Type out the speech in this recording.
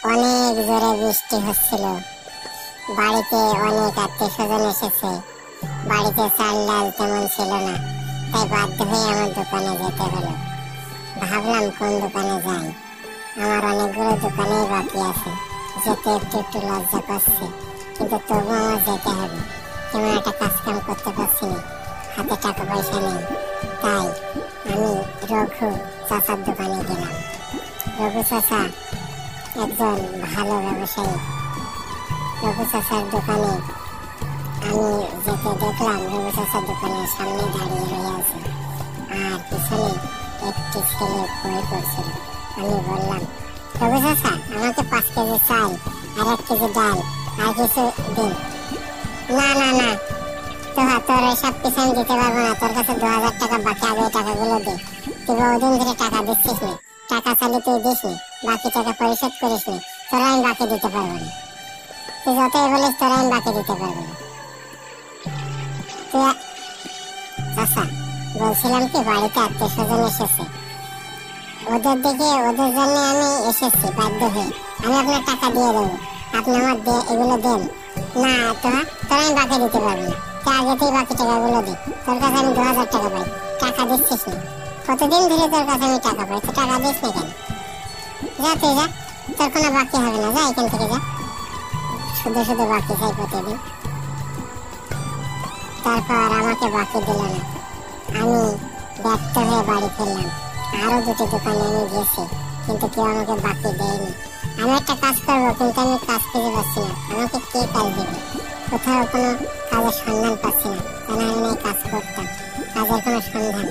অনেক জোরে বৃষ্টি হচ্ছিল। বাড়িতে অনেক আত্মীয় স্বজন এসেছে। বাড়িতে চাল ডাল তেমন ছিল না, তাই বাধ্য হয়ে আমার দোকানে যেতে হলো। ভাবলাম কোন দোকানে যাই, আমার অনেকগুলো দোকানেই বাকি আছে। যেতে একটু একটু লজ্জা করছে, কিন্তু তবু আমার যেতে হবে। তেমন একটা কাজ কাম করতে পারছি না, হাতে টাকা পয়সা নেই। তাই আমি রঘু চাচার দোকানে গেলাম। রঘু চাচা একজন ভালো ব্যবসায়ী। রঘু চাচার দোকানে আমি যেতে দেখলাম রঘু চাচার দোকানের সামনে দাঁড়িয়ে রয়ে আছে, আর পিছনে একটি ছেলে বই পড়ছিল। আমি বললাম, রঘু চাচা, আমাকে 5 কেজি চাল আর 1 কেজি ডাল আর কিছু দিন। না না না, তোর এসব পিছনে দিতে পারবো না। তোর কাছে 2000 টাকা বাকি, আগে ওই টাকাগুলো দে। তুই বহুদিন ধরে টাকা দিচ্ছিস না, টাকা চালি তুই দিস নি, বাকি টাকা পরিশোধ করিস নি। তোরা আমি বাকি দিতে পারবো না। তুই যতই বলিস তোরা আমি বাকি দিতে পারবো না। তুই চাচা, বলছিলাম কি, বাড়িতে আত্মীয় স্বজন এসেছে, ওদের দেখে ওদের জন্য আমি এসেছি বাধ্য হয়ে। আমি আপনার টাকা দিয়ে দেবো, আপনি আমার এগুলো দেন। না তোরা আমি বাকি দিতে পারবো না। তুই আগেতেই বাকি টাকাগুলো দে। তোর কাছে আমি 2000 টাকা পাই, টাকা দিচ্ছিস না। কতদিন ধরে তোর কাছে আমি টাকা পাই, তুই টাকা দিস না কেন? যা তুই যা, তোর কোনো বাকি হবে না, যা এখান থেকে যা। শুধু শুধু বাকি চাই প্রতিদিন। তারপর আমাকে বাকি দিল না। আমি ব্যর্থ হয়ে বাড়ি ফিরলাম। আরো 2টি দোকানে আমি গেছি, কিন্তু কেউ আমাকে বাকি দেয়নি। আমি একটা কাজ করবো, কিন্তু আমি কাজ খুঁজে পাচ্ছি না। আমাকে কে কাজ দেবে? কোথাও কোনো কাজের সন্ধান পাচ্ছি না, তা না হলে কাজ করতাম। কাজের কোনো সন্ধান